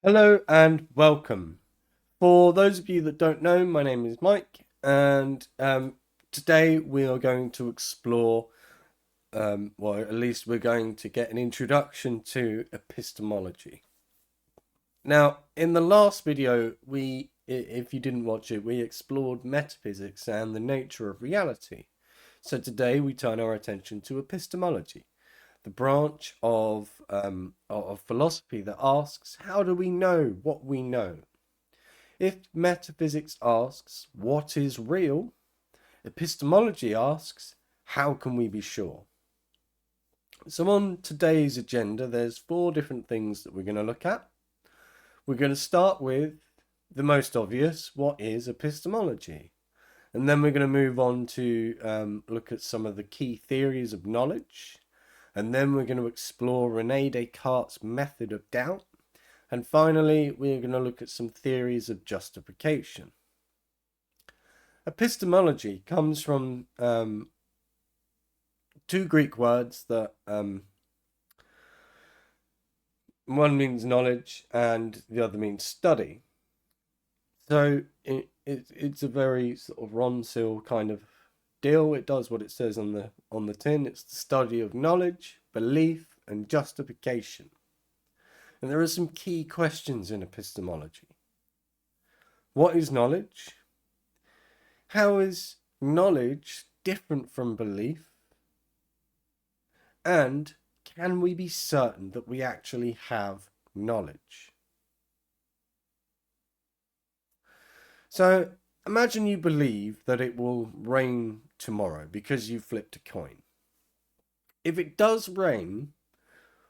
Hello and welcome. For those of you that don't know, my name is Mike, and today we are going to explore, well, at least we're going to get an introduction to epistemology. Now, in the last video, if you didn't watch it, we explored metaphysics and the nature of reality. So today we turn our attention to epistemology, the branch of philosophy that asks, how do we know what we know? If metaphysics asks, what is real? Epistemology asks, how can we be sure? So on today's agenda, there's 4 different things that we're going to look at. We're going to start with the most obvious, what is epistemology? And then we're going to move on to look at some of the key theories of knowledge. And then we're going to explore René Descartes' method of doubt. And finally, we're going to look at some theories of justification. Epistemology comes from 2 Greek words that one means knowledge and the other means study. So it's a very sort of Ronseal kind of deal. It does what it says on the tin. It's the study of knowledge, belief, and justification. And there are some key questions in epistemology. What is knowledge? How is knowledge different from belief? And can we be certain that we actually have knowledge? So imagine you believe that it will rain tomorrow because you flipped a coin. If it does rain,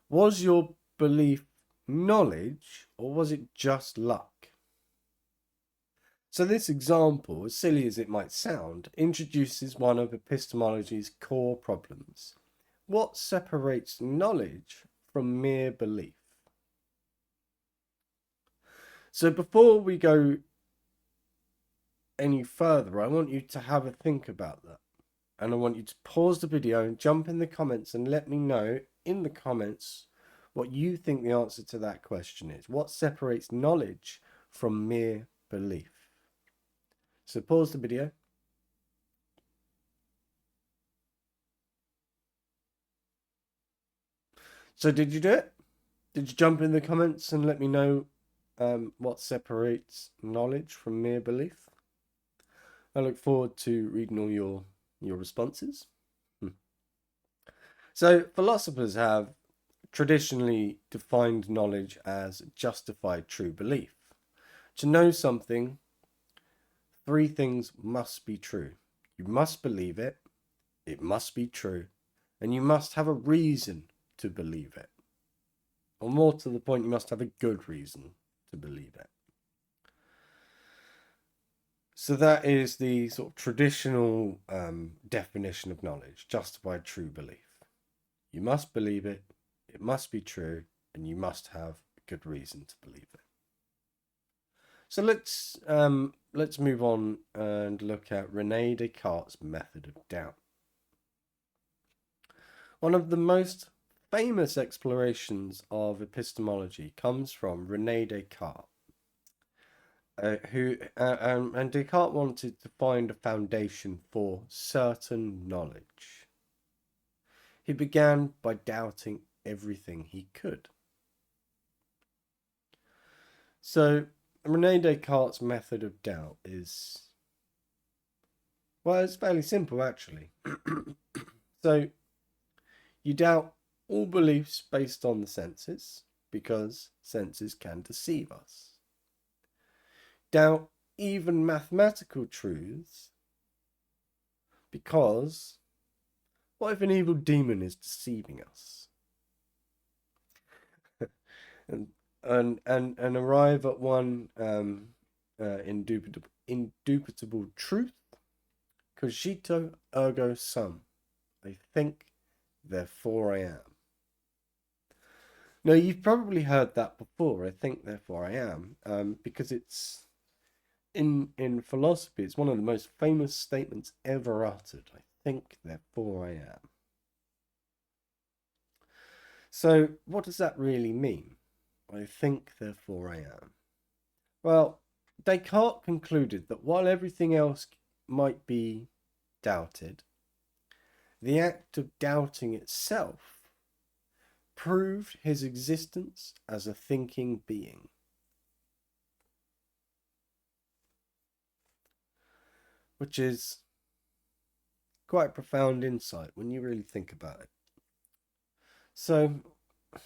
was your belief knowledge or was it just luck? So this example, as silly as it might sound, introduces one of epistemology's core problems. What separates knowledge from mere belief? So before we go any further, I want you to have a think about that. And I want you to pause the video and jump in the comments and let me know in the comments what you think the answer to that question is. What separates knowledge from mere belief? So pause the video. So did you do it? Did you jump in the comments and let me know what separates knowledge from mere belief? I look forward to reading all your responses. So philosophers have traditionally defined knowledge as justified true belief. To know something, 3 things must be true. You must believe it, it must be true, and you must have a reason to believe it. Or more to the point, you must have a good reason to believe it. So that is the sort of traditional definition of knowledge, justified true belief. You must believe it, it must be true, and you must have a good reason to believe it. So let's move on and look at René Descartes' method of doubt. One of the most famous explorations of epistemology comes from René Descartes, and Descartes wanted to find a foundation for certain knowledge. He began by doubting everything he could. So René Descartes' method of doubt is, well, it's fairly simple actually. So you doubt all beliefs based on the senses because senses can deceive us. Doubt even mathematical truths because what if an evil demon is deceiving us? and arrive at one indubitable truth. Cogito ergo sum. I think, therefore I am. Now, you've probably heard that before. I think, therefore I am, because it's in philosophy. It's one of the most famous statements ever uttered. I think, therefore I am. So, what does that really mean? I think, therefore I am. Well, Descartes concluded that while everything else might be doubted, the act of doubting itself proved his existence as a thinking being. Which is quite profound insight when you really think about it. So, I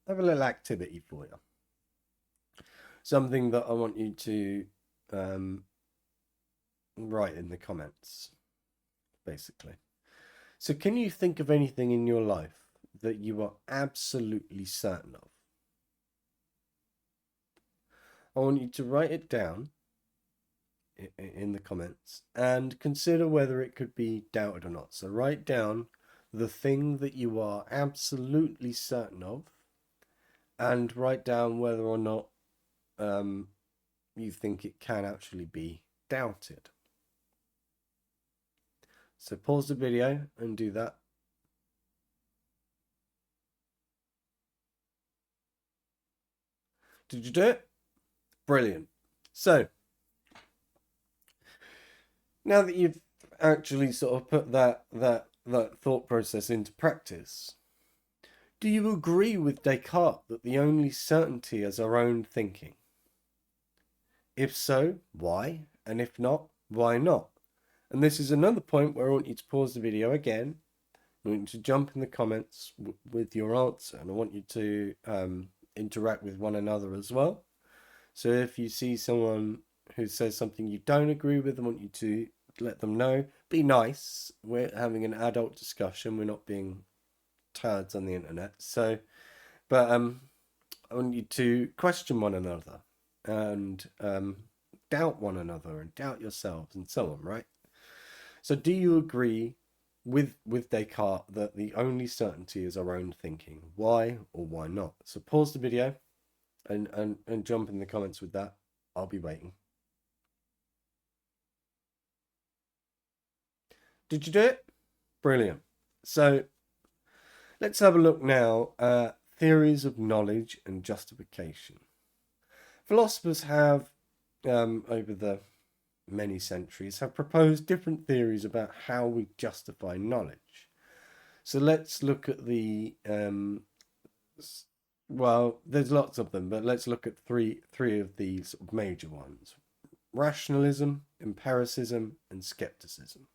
have a little activity for you. Something that I want you to write in the comments, basically. So, can you think of anything in your life that you are absolutely certain of? I want you to write it down in the comments and consider whether it could be doubted or not. So write down the thing that you are absolutely certain of and write down whether or not you think it can actually be doubted. So pause the video and do that. Did you do it? Brilliant. So now that you've actually sort of put that thought process into practice, do you agree with Descartes that the only certainty is our own thinking? If so, why? And if not, why not? And this is another point where I want you to pause the video again. I want you to jump in the comments with your answer, and I want you to interact with one another as well. So if you see someone who says something you don't agree with, I want you to let them know. Be nice. We're having an adult discussion. We're not being turds on the internet. So, but I want you to question one another and doubt one another and doubt yourselves and so on, right? So do you agree with Descartes that the only certainty is our own thinking? Why or why not? So pause the video and jump in the comments with that. I'll be waiting. Did you do it? Brilliant. So let's have a look now at theories of knowledge and justification. Philosophers have, over the many centuries, have proposed different theories about how we justify knowledge. So let's look at the, well, there's lots of them, but let's look at three of these major ones: Rationalism, Empiricism, and Skepticism.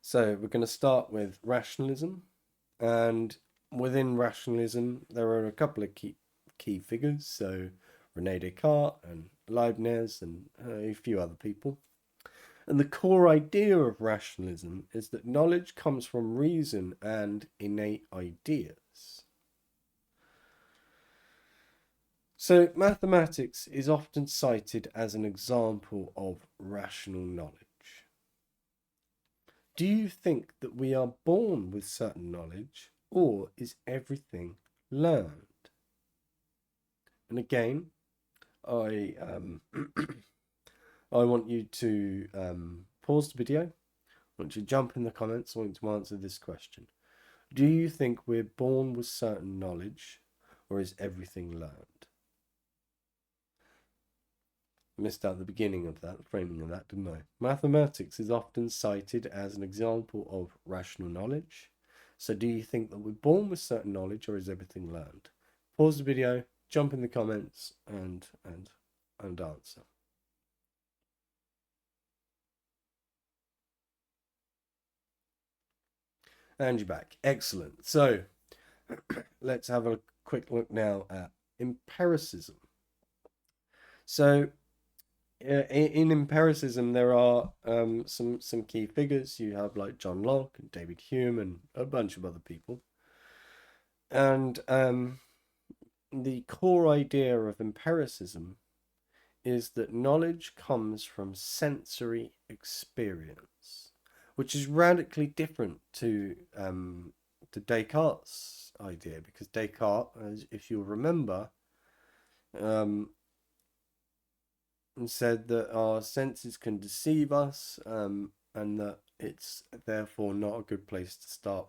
So we're going to start with Rationalism, and within Rationalism there are a couple of key figures, so René Descartes and Leibniz and a few other people. And the core idea of rationalism is that knowledge comes from reason and innate ideas. So mathematics is often cited as an example of rational knowledge. Do you think that we are born with certain knowledge, or is everything learned? And again, I want you to pause the video. I want you to jump in the comments. I want you to answer this question. Do you think we're born with certain knowledge, or is everything learned? I missed out the beginning of that, the framing of that, didn't I? Mathematics is often cited as an example of rational knowledge. So do you think that we're born with certain knowledge, or is everything learned? Pause the video, jump in the comments, and answer. And you're back. Excellent. So let's have a quick look now at empiricism. So in empiricism, there are some key figures. You have like John Locke and David Hume and a bunch of other people. And the core idea of empiricism is that knowledge comes from sensory experience, which is radically different to Descartes' idea, because Descartes, if you'll remember, said that our senses can deceive us, and that it's therefore not a good place to start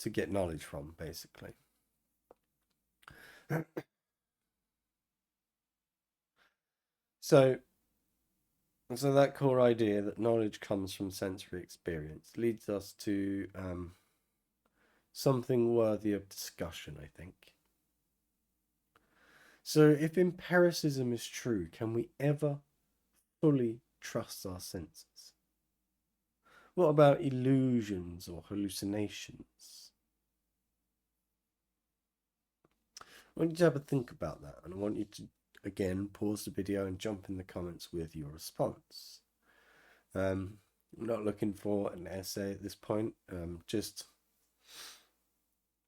get knowledge from, basically. So that core idea that knowledge comes from sensory experience leads us to something worthy of discussion, I think. So if empiricism is true, can we ever fully trust our senses? What about illusions or hallucinations? I want you to have a think about that, and I want you to, again, pause the video and jump in the comments with your response. I'm not looking for an essay at this point, just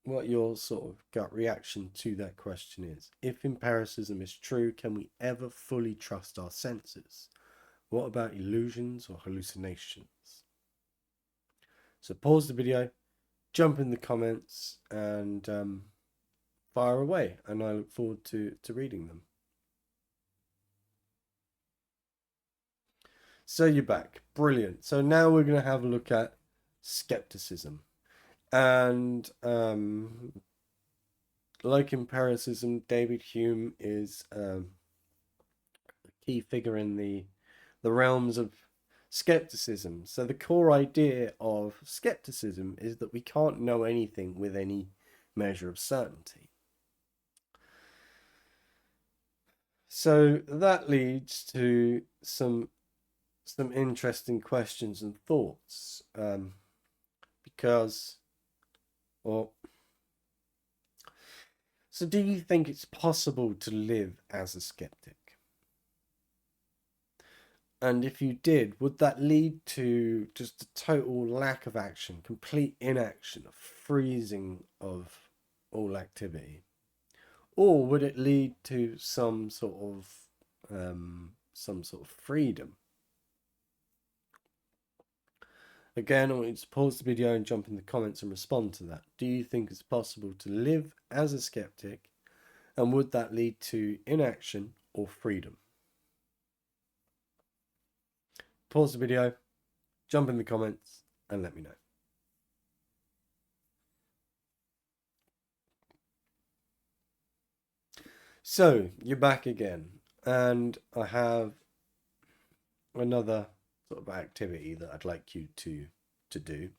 what your sort of gut reaction to that question is. If empiricism is true, can we ever fully trust our senses? What about illusions or hallucinations? So pause the video, jump in the comments, and fire away, and I look forward to reading them. So you're back. Brilliant. So now we're going to have a look at skepticism. And like empiricism, David Hume is a key figure in the realms of skepticism. So the core idea of skepticism is that we can't know anything with any measure of certainty. So that leads to some interesting questions and thoughts, because, well, so do you think it's possible to live as a skeptic? And if you did, would that lead to just a total lack of action, complete inaction, a freezing of all activity? Or would it lead to some sort of freedom? Again, I want you to pause the video and jump in the comments and respond to that. Do you think it's possible to live as a skeptic? And would that lead to inaction or freedom? Pause the video, jump in the comments, and let me know. So, you're back again, and I have another sort of activity that I'd like you to do.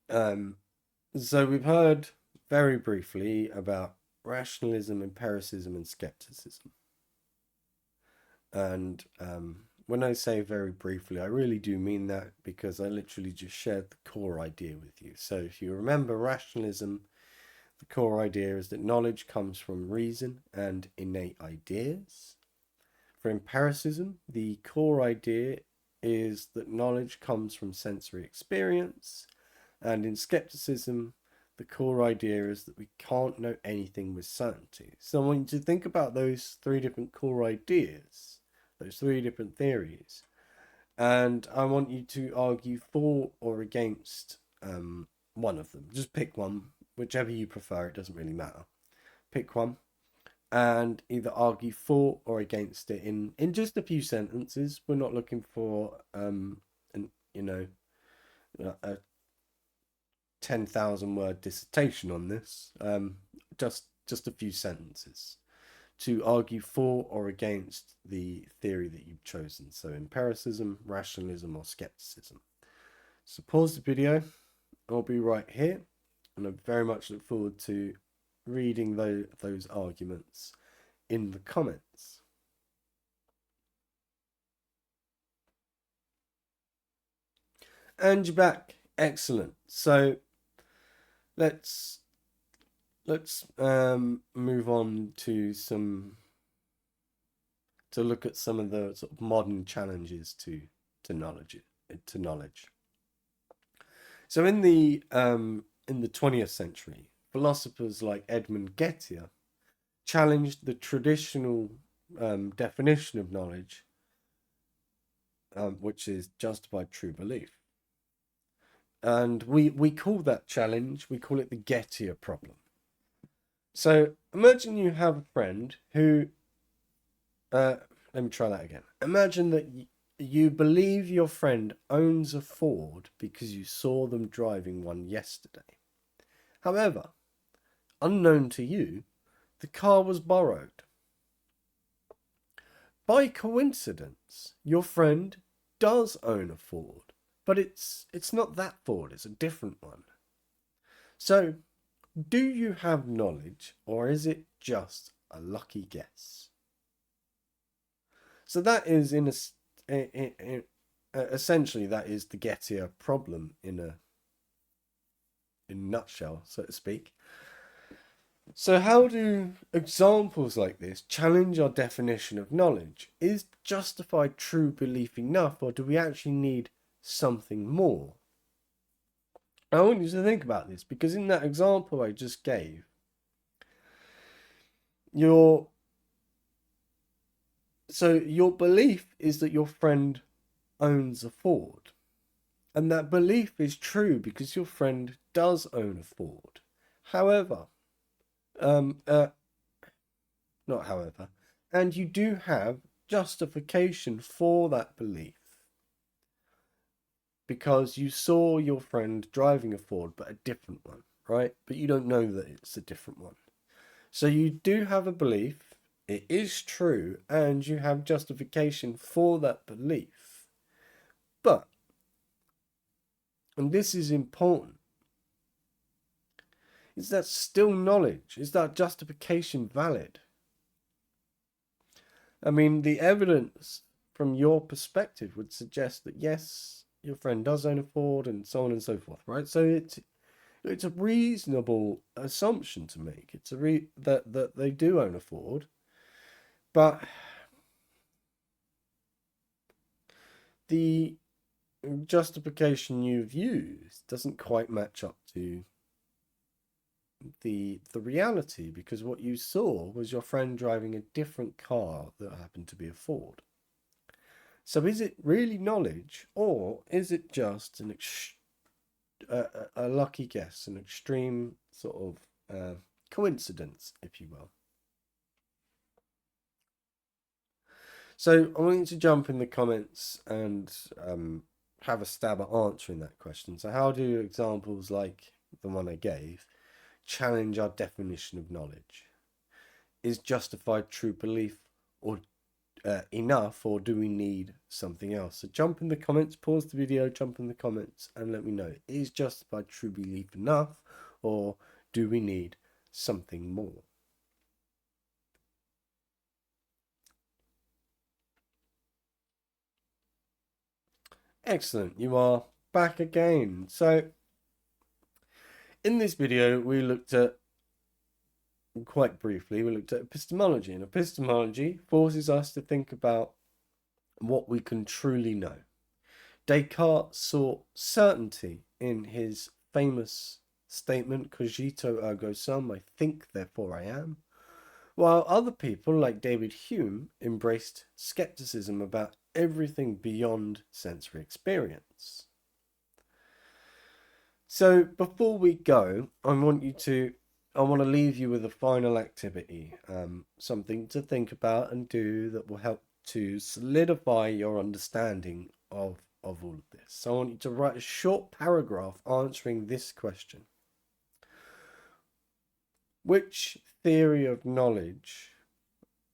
So we've heard very briefly about rationalism, empiricism, and skepticism. And when I say very briefly, I really do mean that, because I literally just shared the core idea with you. So if you remember rationalism, the core idea is that knowledge comes from reason and innate ideas. For empiricism, the core idea is that knowledge comes from sensory experience. And in skepticism, the core idea is that we can't know anything with certainty. So I want you to think about those three different core ideas, those three different theories. And I want you to argue for or against one of them. Just pick one, whichever you prefer, it doesn't really matter. Pick one and either argue for or against it in just a few sentences. We're not looking for a 10,000 word dissertation on this. Just a few sentences to argue for or against the theory that you've chosen. So empiricism, rationalism, or skepticism. So pause the video. I'll be right here, and I very much look forward to reading those arguments in the comments. And you're back. Excellent. So let's move on to look at some of the sort of modern challenges to knowledge. So in the 20th century, philosophers like Edmund Gettier challenged the traditional definition of knowledge, which is justified true belief. And we call that challenge, we call it the Gettier Problem. So imagine you have a friend who, let me try that again. Imagine that you believe your friend owns a Ford because you saw them driving one yesterday. However, unknown to you, the car was borrowed. By coincidence, your friend does own a Ford, but it's not that Ford, it's a different one. So, do you have knowledge, or is it just a lucky guess? So that is essentially that is the Gettier problem in a nutshell, so to speak. So how do examples like this challenge our definition of knowledge? Is justified true belief enough, or do we actually need something more? I want you to think about this, because in that example I just gave, your belief is that your friend owns a Ford. And that belief is true because your friend does own a Ford. However, not however, and you do have justification for that belief because you saw your friend driving a Ford, but a different one, right? But you don't know that it's a different one. So you do have a belief, it is true, and you have justification for that belief. But, and this is important, is that still knowledge? Is that justification valid? I mean, the evidence from your perspective would suggest that yes, your friend does own a Ford and so on and so forth, right? So it's a reasonable assumption to make. It's that they do own a Ford, but the justification you've used doesn't quite match up to the reality, because what you saw was your friend driving a different car that happened to be a Ford. So is it really knowledge, or is it just a lucky guess, an extreme sort of coincidence, if you will? So I want you to jump in the comments and have a stab at answering that question. So how do examples like the one I gave challenge our definition of knowledge? Is justified true belief or enough, or do we need something else? So jump in the comments, pause the video, jump in the comments and let me know, is justified true belief enough, or do we need something more? Excellent, you are back again. So in this video we looked at, quite briefly, we looked at epistemology, and epistemology forces us to think about what we can truly know. Descartes sought certainty in his famous statement, cogito ergo sum, I think, therefore I am, while other people, like David Hume, embraced skepticism about everything beyond sensory experience. So before we go, I want to leave you with a final activity, something to think about and do that will help to solidify your understanding of all of this. So I want you to write a short paragraph answering this question. Which theory of knowledge,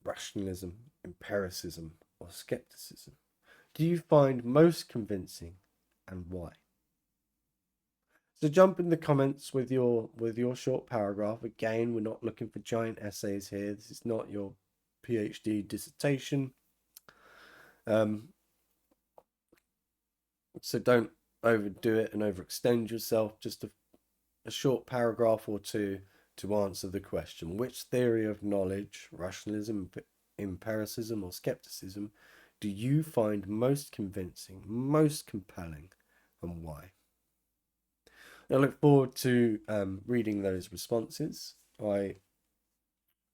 rationalism, empiricism, or skepticism, do you find most convincing, and why? So jump in the comments with your short paragraph. Again, we're not looking for giant essays here. This is not your PhD dissertation. So don't overdo it and overextend yourself. Just a short paragraph or two to answer the question. Which theory of knowledge, rationalism, empiricism, or skepticism, do you find most convincing, most compelling, and why? I look forward to reading those responses. I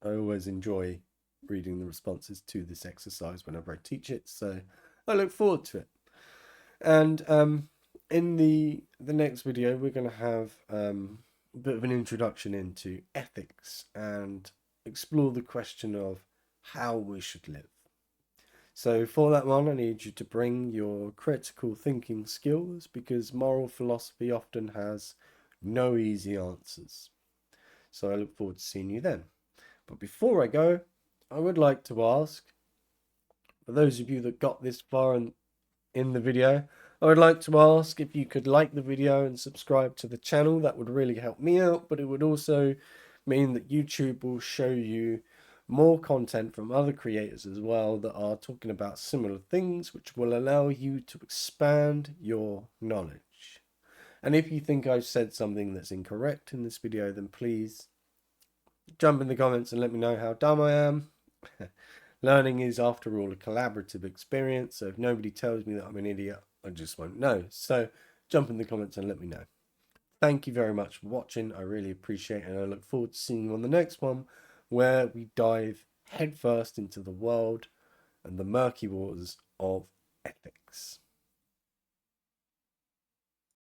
always enjoy reading the responses to this exercise whenever I teach it, so I look forward to it. And in the next video, we're going to have a bit of an introduction into ethics and explore the question of how we should live. So for that one, I need you to bring your critical thinking skills, because moral philosophy often has no easy answers. So I look forward to seeing you then. But before I go, I would like to ask, for those of you that got this far in the video, I would like to ask if you could like the video and subscribe to the channel. That would really help me out, but it would also mean that YouTube will show you more content from other creators as well that are talking about similar things, which will allow you to expand your knowledge. And if you think I've said something that's incorrect in this video, then please jump in the comments and let me know how dumb I am. Learning is, after all, a collaborative experience, so if nobody tells me that I'm an idiot, I just won't know. So jump in the comments and let me know. Thank you very much for watching. I really appreciate it, and I look forward to seeing you on the next one, where we dive headfirst into the world and the murky waters of ethics.